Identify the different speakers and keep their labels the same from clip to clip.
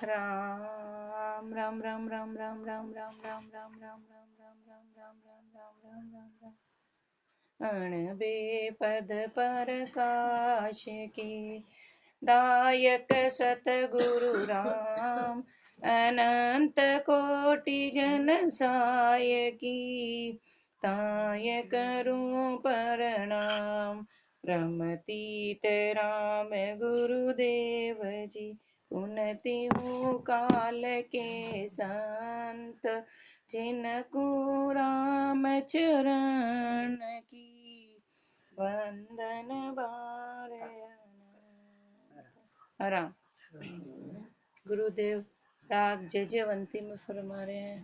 Speaker 1: राम राम राम राम राम राम राम राम राम राम राम राम राम राम राम राम राम राम अण बेपद प्रकाश की दायक सतगुरु राम अनंत कोटि जन साय की ताय करूं प्रणाम रमतीत राम गुरुदेव जी उन्नति हूँ काल के संत जिनको राम चरण की वंदन बार राम। गुरुदेव राग जयवंती में फरमा रहे हैं,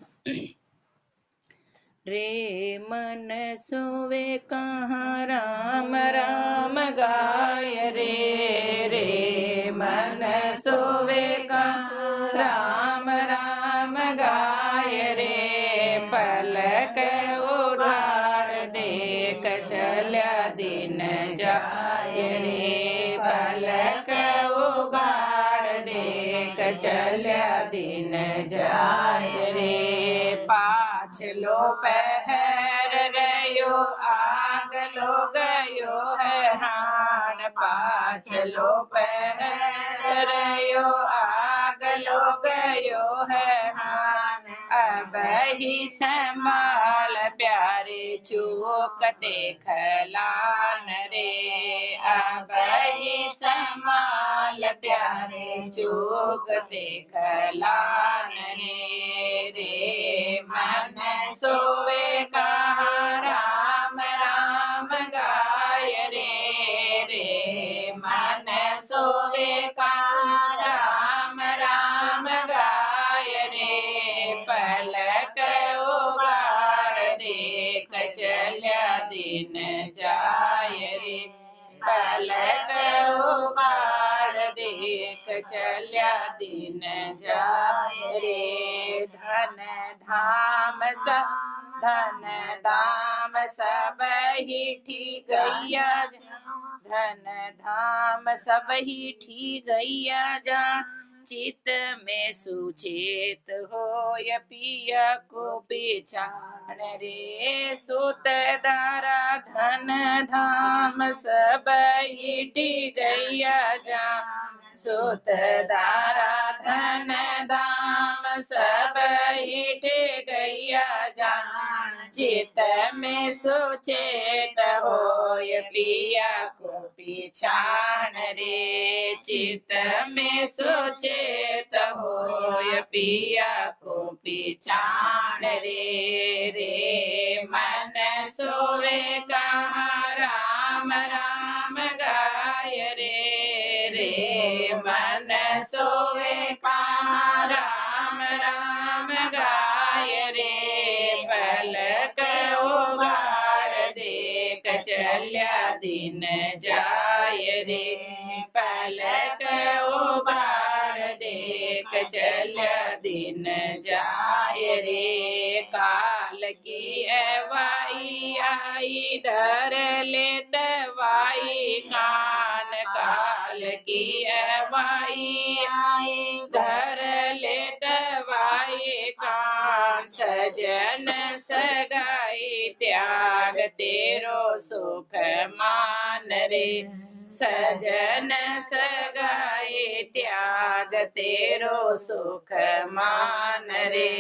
Speaker 1: रे मन सोवे कहाँ राम राम गाय रे, रे मन सोवे कहाँ राम राम गाय रे, पलक उधार देख चल्या दिन जाय रे, पलक उगाड़ देख चल्या दिन जाय रे, पाछलो पहर गयो आग लो गयो है हान, पाछलो पहर गयो आग लो गयो है हान, अब ही संभाल प्यारे चूक देखलान रे, अब ही संभाल प्यारे चूक देखलान रे, रे मन सोवे कहाँ राम राम गाय रे, रे मन सोवे कहाँ राम राम गाय रे, पलक उगाड़ देख चल्या दिन जाय रे, पलक उगाड़ देख चल्या दिन जाय रे, धन धाम सब धन धाम सब ही ठीक गैया, धन धाम सब ही ठीक गैया जा, चित में सुचेत हो य पिया को पहचान रे, सुत दारा धन धाम सब ही ठीक गैया जा, सुत दारा धन धाम सब ही ठीक गैया जान, चित में सुचेत हो य पिया को पहचान रे, चित में सुचेत हो य पिया को पहचान रे, रे मन सोवे कहाँ राम राम गाय रे, रे मन सोवे कहाँ राम राम गाय रे, पलक उगाड़ देख चल्या दिन जाय रे, पलक उगाड़ देख चल्या दिन जाय रे, काल की अवाई आई धर ले तवाई कान, काल की अवाई आई धर ले तवाई कान, सजन सगाई त्याग तेरो सुख मान रे, सजन सगाई त्याग तेरो सुख मान रे,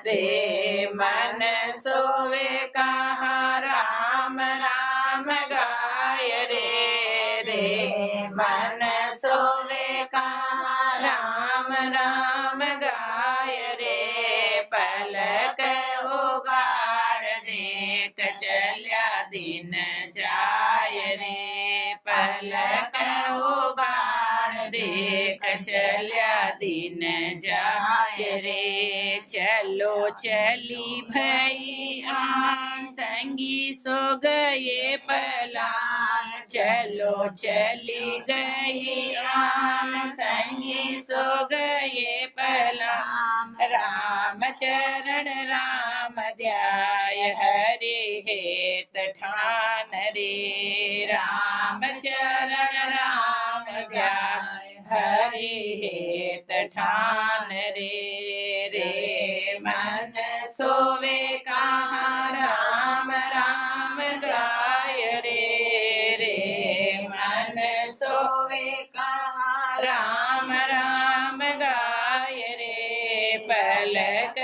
Speaker 1: रे मन सोवे कहाँ राम राम गाय रे, रे मन सोवे कहाँ राम राम गाय रे, पलक उगाड़ देख चल्या दिन जाय रे, पलक उगाड़ देख चल्या दिन जाय रे, चलो चली भई आन संगी सो गए पलान, चलो चली गई आन संगी सो गए पलान, राम चरण राम ध्याय हरे हेत ठान रे, राम चरण राम ध्याय
Speaker 2: हरि हेत ठान रे। रे मन सोवे कहाँ राम राम गाय रे। रे मन सोवे कहाँ राम राम गाय रे। पलक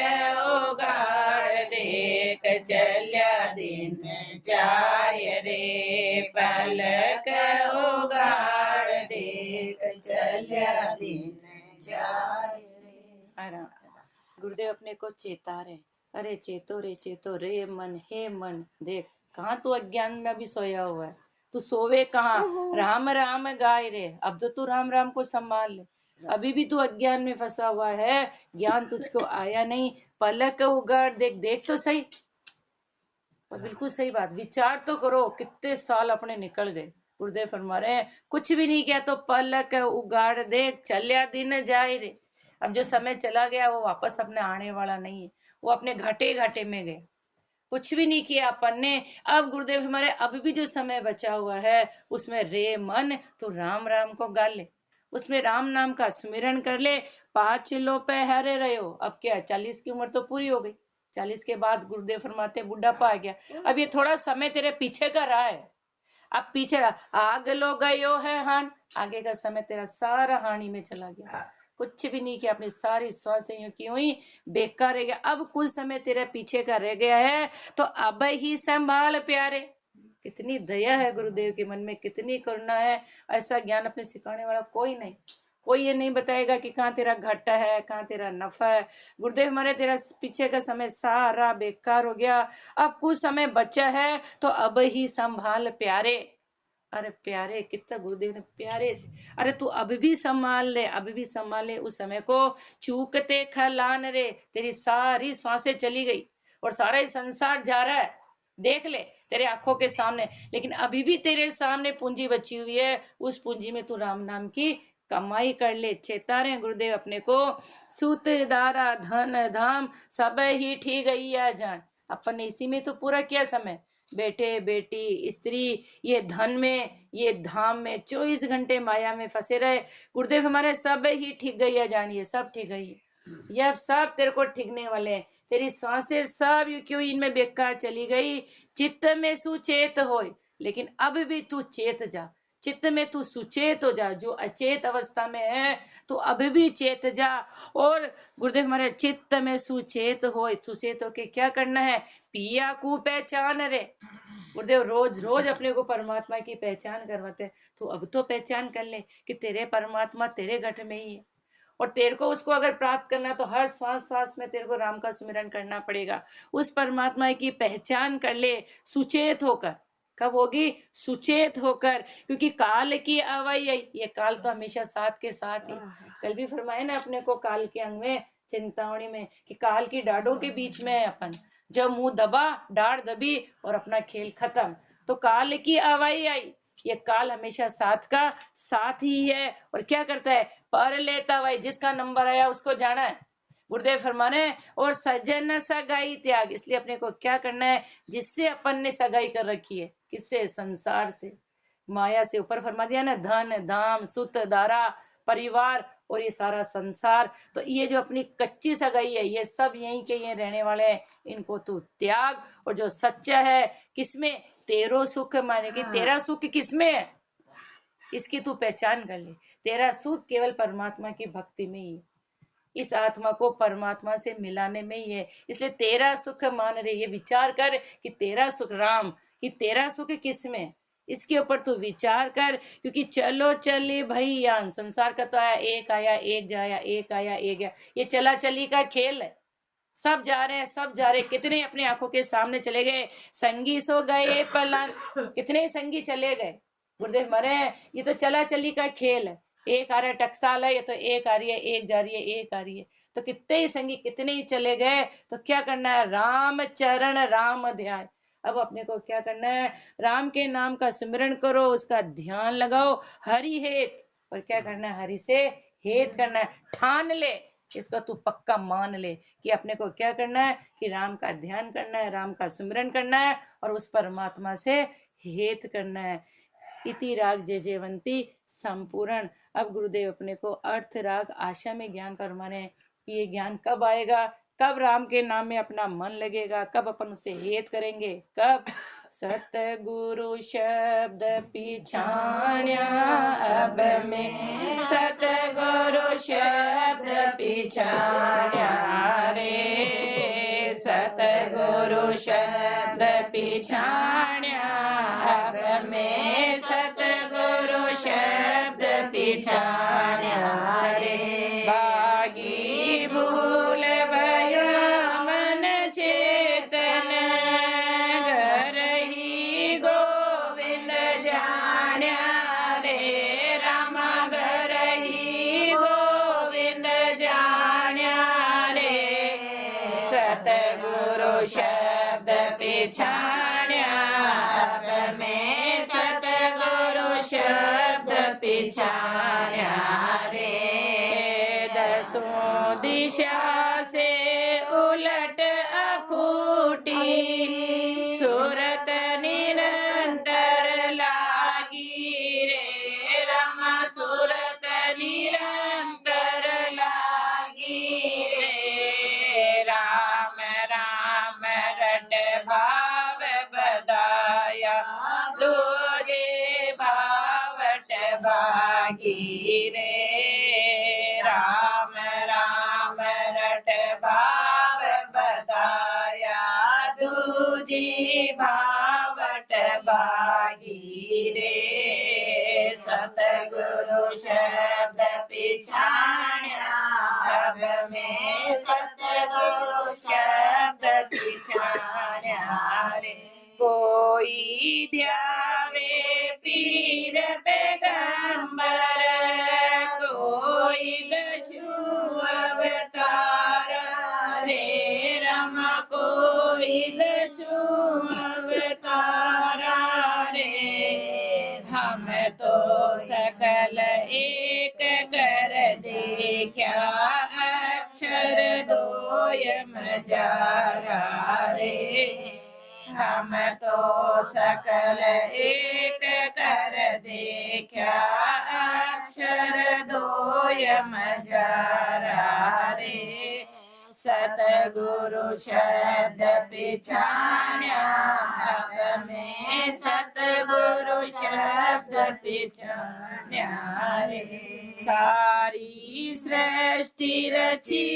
Speaker 2: उगाड़ देख चल्या दिन जाय रे। पलक उगाड़ देख चल्या दिन जाय रे।
Speaker 1: आराम। गुरुदेव अपने को चेता रहे, अरे चेतो रे मन, हे मन देख कहाँ तू अज्ञान में अभी सोया हुआ है, तू सोवे कहाँ, राम राम गाय रे। अब तो तू राम राम को संभाल ले, अभी भी तू अज्ञान में फंसा हुआ है, ज्ञान तुझको आया नहीं। पलक उगाड़ देख, देख तो सही। और बिल्कुल सही बात, विचार तो करो, कितने साल अपने निकल गए। गुरुदेव फरमा रहे हैं कुछ भी नहीं किया तो पलक उगाड़ देख चलिया दिन जाए रे। अब जो समय चला गया वो वापस अपने आने वाला नहीं है, वो अपने घाटे घाटे में गए, कुछ भी नहीं किया अपन ने। अब गुरुदेव हमारे अब भी जो समय बचा हुआ है उसमें रे मन तो राम राम को गा ले, उसमें राम नाम का स्मरण कर ले। 5 लो पे हरे रहे हो। अब क्या 40 की उम्र तो पूरी हो गई, 40 के बाद गुरुदेव फरमाते बुढ़ापा आ गया, अब ये थोड़ा समय तेरे पीछे का रहा है, अब पीछे रहा। आग लो गयो है हान, आगे का समय तेरा सारा हानि में चला गया, कुछ भी नहीं किया, अपनी सारी सांसें यूं की हुई बेकार रह गया। अब कुछ समय तेरे पीछे का रह गया है तो अब ही संभाल प्यारे। कितनी दया है गुरुदेव के मन में, कितनी करुणा है। ऐसा ज्ञान अपने सिखाने वाला कोई नहीं, कोई ये नहीं बताएगा कि कहाँ तेरा घाटा है, कहाँ तेरा नफा है। गुरुदेव हमारे तेरा पीछे का समय सारा बेकार हो गया, अब कुछ समय बचा है तो अब ही संभाल प्यारे। अरे प्यारे, कितना गुरुदेव ने प्यारे से, अरे तू अभी भी संभाल ले, अभी भी संभाल ले उस समय को। चूकते खलान रे, तेरी सारी सांसें चली गई और सारा ही संसार जा रहा है, देख ले तेरे आंखों के सामने, लेकिन अभी भी तेरे सामने पूंजी बची हुई है, उस पूंजी में तू राम नाम की कमाई कर ले। चेता रहे गुरुदेव अपने को, सूत दारा धन धाम सब ही ठीक गई है जान। अपन ने इसी में तो पूरा किया समय, बेटे बेटी स्त्री, ये धन में ये धाम में 24 घंटे माया में फंसे रहे। गुरुदेव हमारे सब ही ठीक गई है जानिए, सब ठीक गई है, ये अब सब तेरे को ठीकने वाले हैं। तेरी सांसें सब क्यों इनमें बेकार चली गई, चित्त में सुचेत हो, लेकिन अब भी तू चेत जा, चित्त में तू सुचेत हो जा। जो अचेत अवस्था में है तो अभी भी चेत जा। और गुरुदेव हमारे चित्त में सुचेत हो, सुचेत हो के क्या करना है, पिया को पहचान रे। गुरुदेव रोज रोज अपने को परमात्मा की पहचान करवाते, तो अब तो पहचान कर ले कि तेरे परमात्मा तेरे घट में ही है, और तेरे को उसको अगर प्राप्त करना तो हर श्वास श्वास में तेरे को राम का सुमिरन करना पड़ेगा। उस परमात्मा की पहचान कर ले सुचेत होकर। कब होगी, सुचेत होकर, क्योंकि काल की अवई, ये काल तो हमेशा साथ के साथ ही, कल भी फरमाया ना अपने को काल के अंग में चिंतावणी में कि काल की डाढ़ों के बीच में है अपन, जब मुंह दबा डाढ़ दबी और अपना खेल खत्म। तो काल की अवई आई, ये काल हमेशा साथ का साथ ही है, और क्या करता है, पर लेता भाई, जिसका नंबर आया उसको जाना है। गुरुदेव फरमाने और सजन सगाई त्याग, इसलिए अपने को क्या करना है, जिससे अपन ने सगाई कर रखी है, किससे, संसार से, माया से। ऊपर फरमा दिया ना, धन धाम सुत दारा परिवार और ये सारा संसार, तो ये जो अपनी कच्ची सगाई है ये सब यहीं के ये रहने वाले हैं, इनको तू त्याग। और जो सच्चा है किसमें, तेरो सुख, माने कि तेरा सुख किसमें है, इसकी तू पहचान कर ले। तेरा सुख केवल परमात्मा की भक्ति में ही है, इस आत्मा को परमात्मा से मिलाने में ही है। इसलिए तेरा सुख मान रहे, ये विचार कर कि तेरा सुख राम, कि तेरा सुख किसमें, इसके ऊपर तू विचार कर। क्योंकि चलो चले भैया, संसार का तो आया एक जाया, एक आया एक गया, ये चला चली का खेल है। सब जा रहे हैं, सब जा रहे, कितने अपने आंखों के सामने चले गए, संगी सो गए पलान, कितने संगी चले गए। गुरुदेव मरे, ये तो चला चली का खेल है, एक आ रहा है टकसाल है, ये तो एक आ रही है, एक जा रही है, एक आ रही है, तो कितने ही संगी कितने ही चले गए। तो क्या करना है, राम चरण राम ध्यान। अब अपने को क्या करना है, राम के नाम का स्मरण करो, उसका ध्यान लगाओ, हरि हेत, और क्या करना है, हरि से हेत करना है, ठान ले, इसको तू पक्का मान ले कि अपने को क्या करना है, कि राम का ध्यान करना है, राम का सुमिरन करना है और उस परमात्मा से हेत करना है। इति राग जय जयवंती संपूर्ण। अब गुरुदेव अपने को अर्थ राग आशा में ज्ञान फरमा रहे हैं कि ये ज्ञान कब आएगा, कब राम के नाम में अपना मन लगेगा, कब अपन उसे हेत करेंगे, कब सतगुरु शब्द पिछाण्या अब में सतगुरु शब्द पिछाण्या रे सतगुरु शब्द पिछाण्या अब में सतगुरु शब्द पिछाण्या रे बागी भूल भयो मन चेतन घर ही गोविंद जाण्या रे राम घर ही गोविंद जाण्या रे सतगुरु शब्द पिछाण्या अब में सतगुरु शब्द पिछाण्या रे दसों दिशा से उलट अफूटी सूरत निरंतर लागी रे रमा सूरत निरंतर लागी रे राम राम रट भाव बदाया दूजे भावट भागी रे राम राम रट भाव बदाया दूजी भावट भागी रे सतगुरु शब्द पिछाण्या अब में सतगुरु शब्द पिछाण्या रे कोई ध्यावे पीर पैगंबर कोई दशु अवतार रे रम कोई दशु अवतार रे हम तो सकल एक कर देखा अक्षर दोयम जारा रे हम तो सकल एक कर देखा अक्षर दोयम जारा रे सतगुरु शब्द पिछाण्या अब में सतगुरु शब्द पिछाण्या रे सारी सृष्टि रची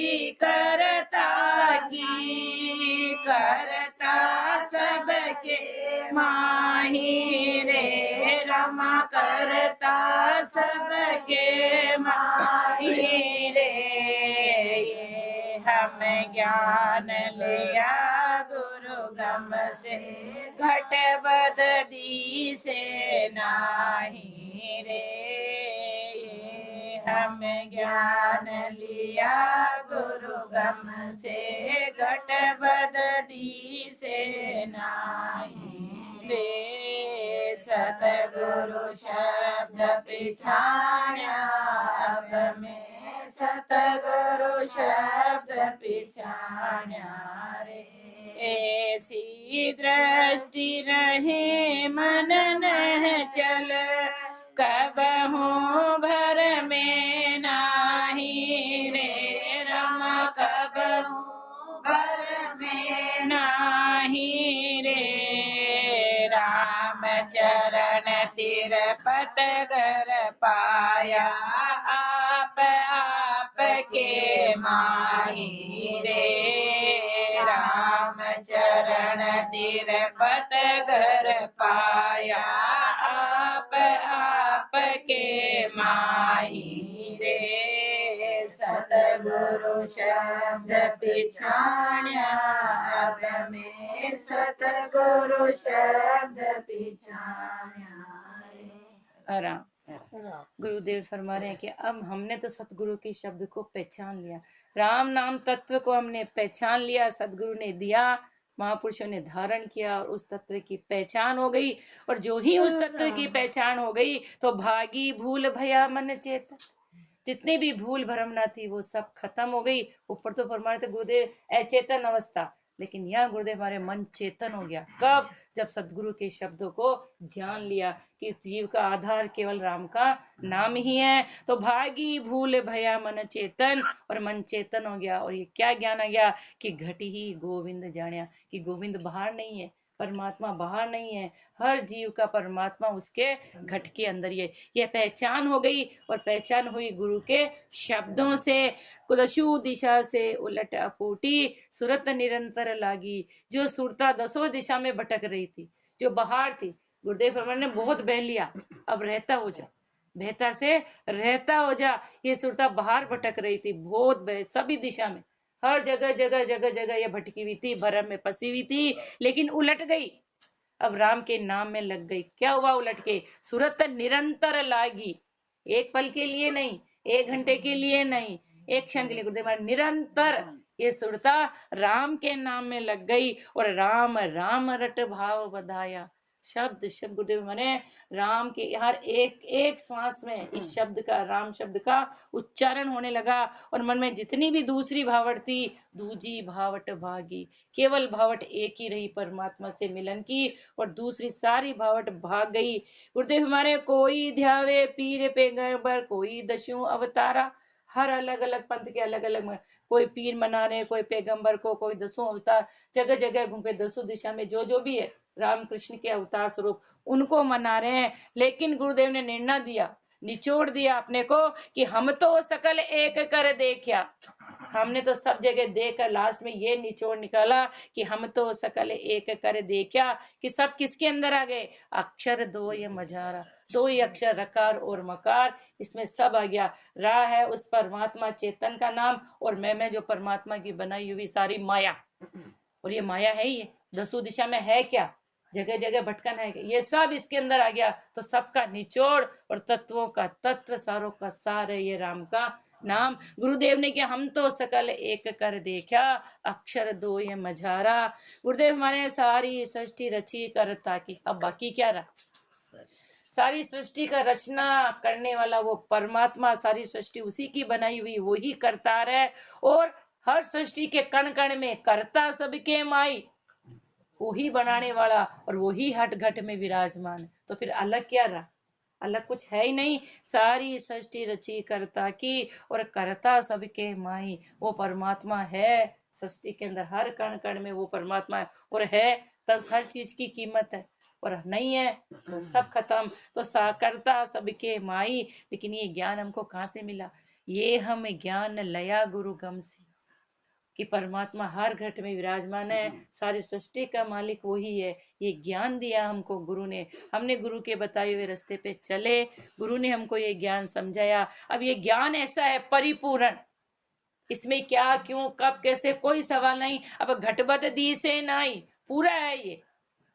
Speaker 1: करता की करता सबके माही रे रमा करता सबके माही रे हम ज्ञान लिया गुरु गम से घट बददी से नाही रे हम ज्ञान लिया गुरु गम से घट बददी से नाही रे सतगुरु शब्द पिछाण्या अब में सतगुरु शब्द पिछाण्या रे ऐसी दृष्टि रहे मन न चल कबहू भर में नाही रे रमा कबहू भर में नाही रे राम चरण तिर पटगर पाया आप के माही रे राम चरण तिर पटगर पाया आप के माही रे सतगुरु शब्द पिछाण्या अब में सतगुरु शब्द पिछाण्या रे गुरुदेव फरमा रहे हैं कि अब हमने तो सतगुरु के शब्द को पहचान लिया, राम नाम तत्व को हमने पहचान लिया, सतगुरु ने दिया, महापुरुषों ने धारण किया और उस तत्व की पहचान हो गई। और जो ही उस तत्व की पहचान हो गई तो भागी भूल भया मन चेत, जितनी भी भूल भ्रमना थी वो सब खत्म हो गई। ऊपर तो फरमा रहे थे गुरुदेव अचेतन अवस्था, लेकिन यहाँ गुरुदेव हमारे मन चेतन हो गया। कब? जब सदगुरु के शब्दों को जान लिया कि जीव का आधार केवल राम का नाम ही है। तो भागी भूल भया मन चेतन, और मन चेतन हो गया। और ये क्या ज्ञान आ गया कि घट ही गोविंद जानिया, कि गोविंद बाहर नहीं है, परमात्मा बाहर नहीं है, हर जीव का परमात्मा उसके घट के अंदर ही है। यह पहचान हो गई, और पहचान हुई गुरु के शब्दों से। कुलशु दिशा से उलट अपूटी सुरत निरंतर लागी। जो सुरता दसों दिशा में भटक रही थी, जो बाहर थी, गुरुदेव भगवान ने बहुत बह लिया, अब रहता हो जा, बहता से रहता हो जा। ये सुरता बाहर भटक रही थी, बहुत सभी दिशा में, हर जगह जगह जगह जगह ये भटकी हुई थी, भरम में फंसी हुई थी, लेकिन उलट गई, अब राम के नाम में लग गई। क्या हुआ उलट के? सूरत निरंतर लागी, एक पल के लिए नहीं, एक घंटे के लिए नहीं, एक क्षण के लिए, गुरुदेव महाराज निरंतर ये सुरता राम के नाम में लग गई। और राम राम रट भाव बधाया, शब्द शब्द गुरुदेव माने राम के हर एक एक श्वास में इस शब्द का, राम शब्द का उच्चारण होने लगा। और मन में जितनी भी दूसरी भावट थी, दूजी भावट भागी, केवल भावट एक ही रही, परमात्मा से मिलन की, और दूसरी सारी भावट भाग गई। गुरुदेव हमारे कोई ध्यावे पीर पैगंबर, कोई दस्यु अवतारा, हर अलग अलग पंथ के अलग अलग, कोई पीर मना रहे, कोई पैगंबर को, कोई दसों अवतार, जगह जगह घूमे, दसों दिशा में जो जो भी है रामकृष्ण के अवतार स्वरूप, उनको मना रहे हैं। लेकिन गुरुदेव ने निर्णय दिया, निचोड़ दिया अपने को, कि हम तो सकल एक कर देखा। हमने तो सब जगह देखकर लास्ट में ये निचोड़ निकाला कि हम तो सकल एक कर देखा, कि सब किसके अंदर आ गए? अक्षर दो ये मझारा, दो ही अक्षर रकार और मकार, इसमें सब आ गया। रा है उस परमात्मा चेतन का नाम, और मैं जो परमात्मा की बनाई हुई सारी माया, और ये माया है, ये दसों दिशा में है क्या, जगह जगह भटकन है, ये सब इसके अंदर आ गया। तो सबका निचोड़ और तत्वों का तत्व, सारों का सार है ये राम का नाम। गुरुदेव ने कि हम तो सकल एक कर देखा, अक्षर दो ये मझारा। गुरुदेव हमारे सारी सृष्टि रची करता की, अब बाकी क्या रहा? सारी सृष्टि का रचना करने वाला वो परमात्मा, सारी सृष्टि उसी की बनाई हुई, वो ही करतार है। और हर सृष्टि के कण कण में करता सबके माई, वही बनाने वाला, और वही हट घट में विराजमान। तो फिर अलग क्या रहा? अलग कुछ है ही नहीं। सारी सृष्टि रची करता की, और करता सबके माई, वो परमात्मा है सृष्टि के अंदर, हर कण कण में वो परमात्मा है। और है तब हर चीज की कीमत है, और नहीं है तो सब खत्म। तो करता सबके माई। लेकिन ये ज्ञान हमको कहाँ से मिला? ये हम ज्ञान लया गुरु गम से, कि परमात्मा हर घट में विराजमान है, सारी सृष्टि का मालिक वही है। ये ज्ञान दिया हमको गुरु ने, हमने गुरु के बताए हुए रास्ते पे चले, गुरु ने हमको ये ज्ञान समझाया। अब ये ज्ञान ऐसा है परिपूर्ण, इसमें क्या क्यों कब कैसे कोई सवाल नहीं। अब घटबद दी से नहीं, पूरा है ये,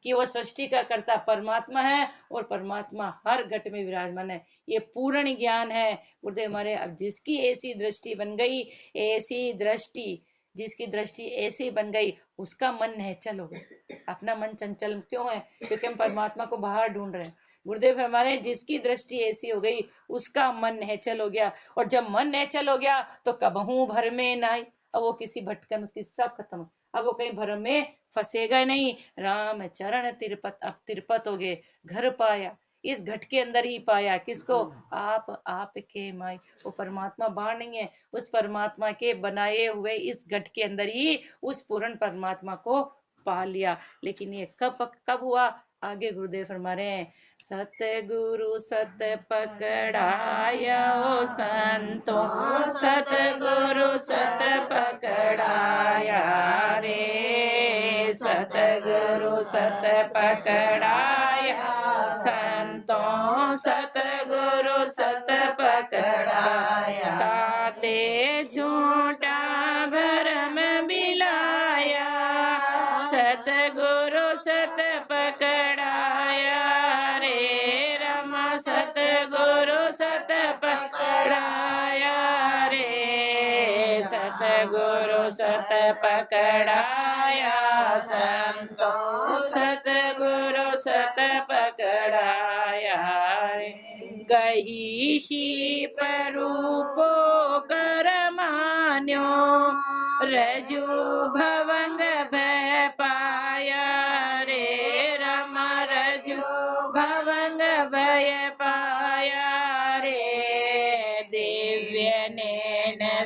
Speaker 1: कि वो सृष्टि का कर्ता परमात्मा है, और परमात्मा हर घट में विराजमान है। ये पूर्ण ज्ञान है गुरुदेव हमारे। अब जिसकी ऐसी दृष्टि बन गई, ऐसी दृष्टि, जिसकी दृष्टि ऐसी बन गई, उसका मन निश्चल हो गया। अपना मन चंचल क्यों है? क्योंकि हम परमात्मा को बाहर ढूंढ रहे हैं। गुरुदेव हमारे जिसकी दृष्टि ऐसी हो गई, उसका मन निश्चल हो गया। और जब मन निश्चल हो गया तो कबहू भर में ना आई। अब वो किसी भटकन, उसकी सब खत्म, अब वो कहीं भरम में फंसेगा नहीं। राम चरण तिरपत, अब तिरपत हो गए, घर पाया, इस घट के अंदर ही पाया। किसको? आप के माई, वो परमात्मा बाहर नहीं है, उस परमात्मा के बनाए हुए इस घट के अंदर ही उस पूर्ण परमात्मा को पा लिया। लेकिन ये कब हुआ? आगे गुरुदेव फरमा रहे हैं, सतगुरु सत पकड़ाया ओ संतो, सतगुरु सत पकड़ाया रे, सतगुरु सत पकड़ाया संतों, सतगुरु सत पकड़ाया, ताते झूठा भरम बिलाया, सतगुरु सत पकड़ाया रे रमा, सतगुरु सत पकड़ाया रे, सतगुरु सत पकड़ाया संतों, सतगुरु सत पकड़ाया रे। गही शीप रूपो कर मान्यो, रजू भवंग भय पाया रे रमा, रजू भवंग भय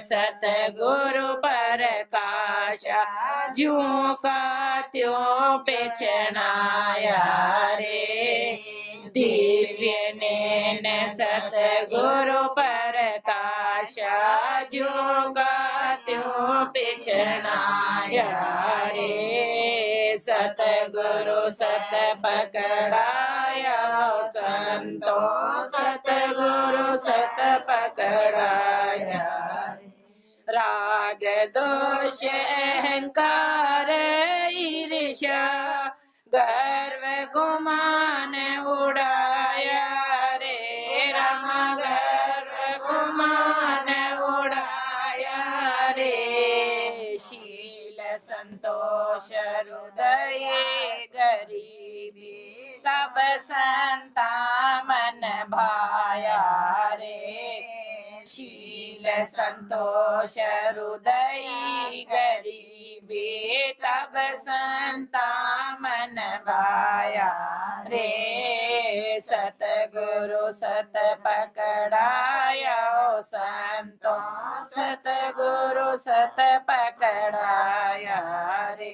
Speaker 2: सतगुरु प्रकाशा, ज्यों का त्यों पेचनाया रे। दिव्य नैन सतगुरु प्रकाशा, ज्यों का त्यों पेचनाया रे। सतगुरु सत पकड़ाया संतों, सतगुरु सत पकड़ाया। राग दोष अहंकार ईर्ष्या, गर्व गुमान उड़ाया रे राम, गर्व गुमान उड़ाया रे। शील संतोष हृदय गरीबी, तब संता मन भाया रे। शील संतोष हृदय गरीबी, तब संता मन भाया रे। सतगुरु सत पकड़ाया संतों, सतगुरु सत पकड़ाया रे।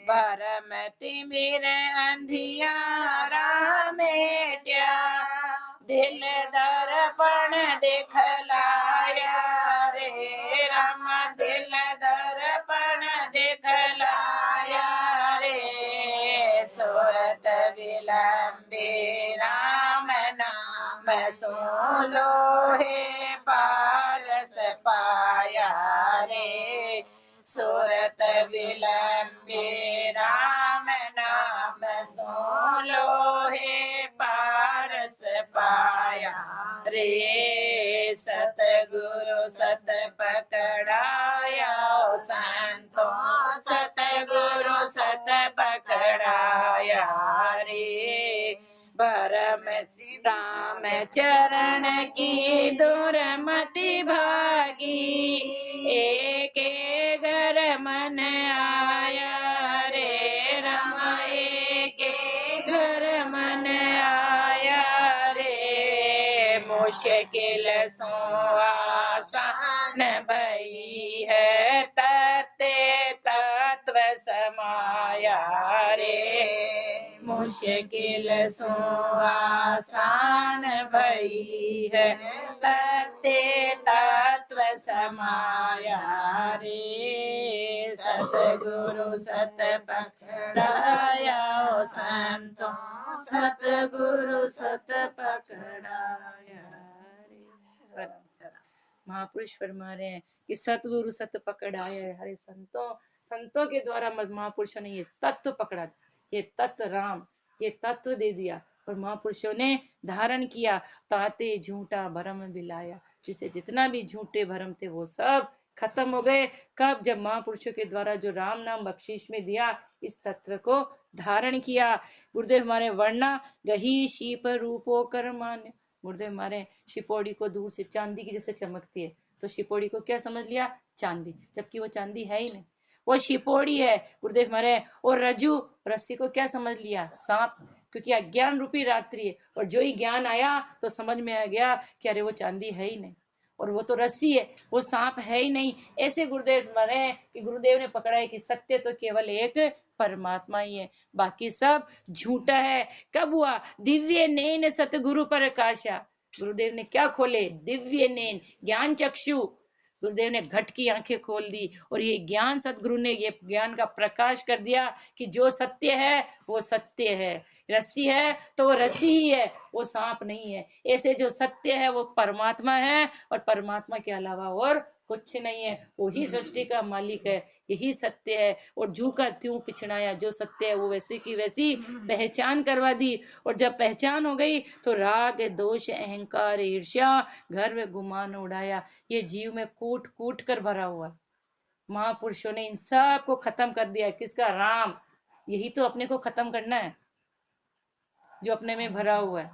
Speaker 2: भरम तिमिर अंधियारा मेट्या, दिल दर्पण दिखलाया रे राम, दिल दर्पण दिखलाया रे। सुरत विलंबे राम नाम सुन लो हे पारस पाया रे। सुरत विलंबे राम नाम सुन लो हे पारस पाया रे। सतगुरु सत पकड़ाया संतों, सतगुरु सत पकड़ाया रे। भरम राम चरण की दुर्मति भागी, एक घर मन आया रे राम, एक घर मन आया रे। मुश्किल सो आसान भई है, तत्ते तत्व समाया रे। मुश्किल सो आसान भई है, तत्ते तत्व समाया रे। सतगुरु सत पकड़ाया संतों, सतगुरु सत पकड़ाया रे। महापुरुष फरमा रहे हैं कि सतगुरु सत पकड़ाया है। हरे संतों, संतों के द्वारा महापुरुषों ने ये तत्व पकड़ा, ये तत्व राम, ये तत्व दे दिया और महापुरुषों ने धारण किया। ताते झूठा भरम बिलाया, जिसे जितना भी झूठे भरम थे वो सब खत्म हो गए। कब? जब महापुरुषों के द्वारा जो राम नाम बख्शीश में दिया, इस तत्व को धारण किया। गुरुदेव हमारे वर्णा गही शीप रूपो कर मान्य। गुरुदेव हमारे शिपोड़ी को दूर से चांदी की जैसे चमकती है, तो शिपोड़ी को क्या समझ लिया? चांदी, जबकि वो चांदी है ही नहीं, वो शिपोड़ी है। गुरुदेव हमारे और रज्जू रस्सी को क्या समझ लिया? सांप, क्योंकि अज्ञान रूपी रात्रि है। और जो ही ज्ञान आया तो समझ में आ गया कि अरे वो चांदी है ही नहीं, और वो तो रस्सी है, वो सांप है ही नहीं। ऐसे गुरुदेव मरे कि गुरुदेव ने पकड़ा है कि सत्य तो केवल एक परमात्मा ही है, बाकी सब झूठा है। कब हुआ? दिव्य नैन सतगुरु प्रकाशा। गुरुदेव ने क्या खोले? दिव्य नैन, ज्ञान चक्षु। गुरुदेव ने घट की आंखें खोल दी और ये ज्ञान सतगुरु ने ये ज्ञान का प्रकाश कर दिया कि जो सत्य है वो सत्य है, रस्सी है तो वो रस्सी ही है, वो सांप नहीं है। ऐसे जो सत्य है वो परमात्मा है और परमात्मा के अलावा और कुछ नहीं है। वही सृष्टि का मालिक है, यही सत्य है। और जू का त्यों पिछड़ाया, जो सत्य है वो वैसे की वैसी पहचान करवा दी। और जब पहचान हो गई तो राग दोष अहंकार ईर्ष्या गर्व गुमान उड़ाया। ये जीव में कूट कूट कर भरा हुआ है। महापुरुषों ने इन सब को खत्म कर दिया। किसका? राम। यही तो अपने को खत्म करना है, जो अपने में भरा हुआ है,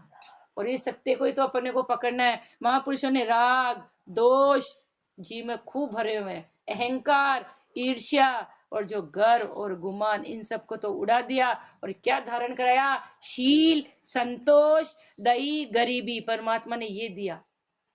Speaker 2: और इस सत्य को ही तो अपने को पकड़ना है। महापुरुषों ने राग दोष जी में खूब भरे हुए हैं, अहंकार ईर्ष्या और जो गर्व और गुमान, इन सब को तो उड़ा दिया। और क्या धारण कराया? शील संतोष दई गरीबी। परमात्मा ने ये दिया,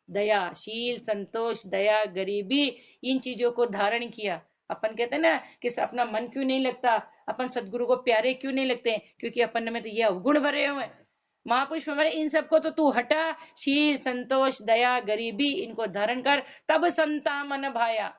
Speaker 1: दया, शील, संतोष, दया, गरीबी, इन चीजों को धारण किया। अपन कहते हैं ना कि अपना मन क्यों नहीं लगता, अपन सदगुरु को प्यारे क्यों नहीं लगते हैं, क्योंकि अपन में तो ये अवगुण भरे हुए हैं। महापुरुष हमारे इन सबको तो तू हटा, शील, संतोष, दया, गरीबी, इनको धारण कर, तब संता मन भाया,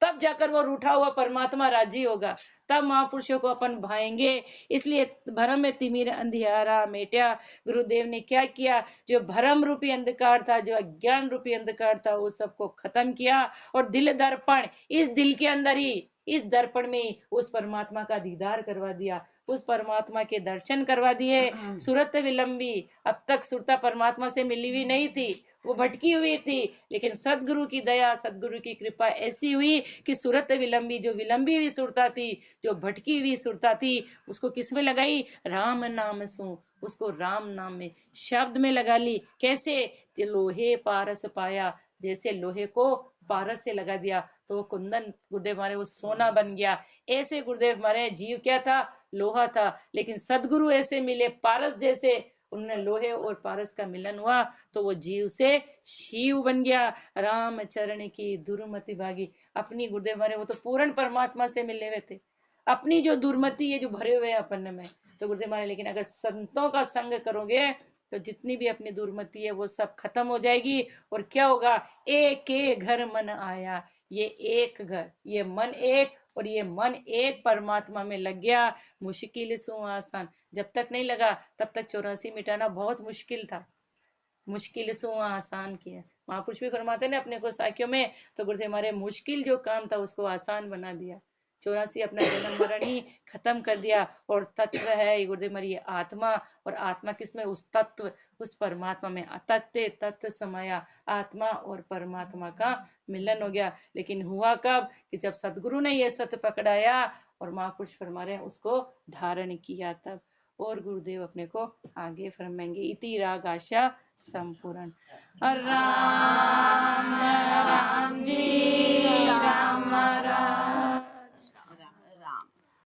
Speaker 1: तब जाकर वो रूठा हुआ परमात्मा राजी होगा, तब महापुरुषों को अपन भाएंगे। इसलिए भरम में तिमिर अंधियारा मेटा, गुरुदेव ने क्या किया, जो भरम रूपी अंधकार था, जो अज्ञान रूपी अंधकार था, वो सबको खत्म किया, और दिल दर्पण, इस दिल के अंदर ही, इस दर्पण में उस परमात्मा का दीदार करवा दिया, उस परमात्मा के दर्शन करवा दिए। सुरत विलंबी, अब तक सुरता परमात्मा से मिली हुई नहीं थी, वो भटकी हुई थी, लेकिन सदगुरु की दया, सदगुरु की कृपा ऐसी हुई कि सुरत विलंबी, जो विलंबी हुई सुरता थी, जो भटकी हुई सुरता थी, उसको किसमें लगाई, राम नाम सु, उसको राम नाम में, शब्द में लगा ली। कैसे, जो लोहे पारस पाया, जैसे लोहे को पारस से लगा दिया तो वो कुंदन, गुरुदेव हमारे वो सोना बन गया। ऐसे गुरुदेव हमारे जीव क्या था, लोहा था, लेकिन सदगुरु ऐसे मिले पारस जैसे, उन्होंने लोहे और पारस का मिलन हुआ तो वो जीव से शिव बन गया। राम चरण की दुर्मति भागी, अपनी गुरुदेव हमारे वो तो पूर्ण परमात्मा से मिले हुए थे, अपनी जो दुर्मति है जो भरे हुए हैं अपन में, तो गुरुदेव हमारे, लेकिन अगर संतों का संग करोगे तो जितनी भी अपनी दुर्मति है वो सब खत्म हो जाएगी। और क्या होगा, एक एक घर मन आया, ये एक घर, ये मन एक, और ये मन एक परमात्मा में लग गया। मुश्किल सो आसान, जब तक नहीं लगा तब तक 84 मिटाना बहुत मुश्किल था, मुश्किल सो आसान किया। महापुरुष भी फरमाते ने अपने को साखियों में, तो गुरुदेव हमारे मुश्किल जो काम था उसको आसान बना दिया। 84 अपना जन्म मरण ही खत्म कर दिया। और तत्व है ये गुरुदेव हमारी आत्मा, और आत्मा किसमें, उस तत्व, उस परमात्मा में, तत्व तत्व समाया, आत्मा और परमात्मा का मिलन हो गया। लेकिन हुआ कब, कि जब सदगुरु ने ये सत्य पकड़ाया और महापुरुष फरमा रहे हैं उसको धारण किया तब। और गुरुदेव अपने को आगे फरमाएंगे, इति राग आशा संपूर्ण। राम राम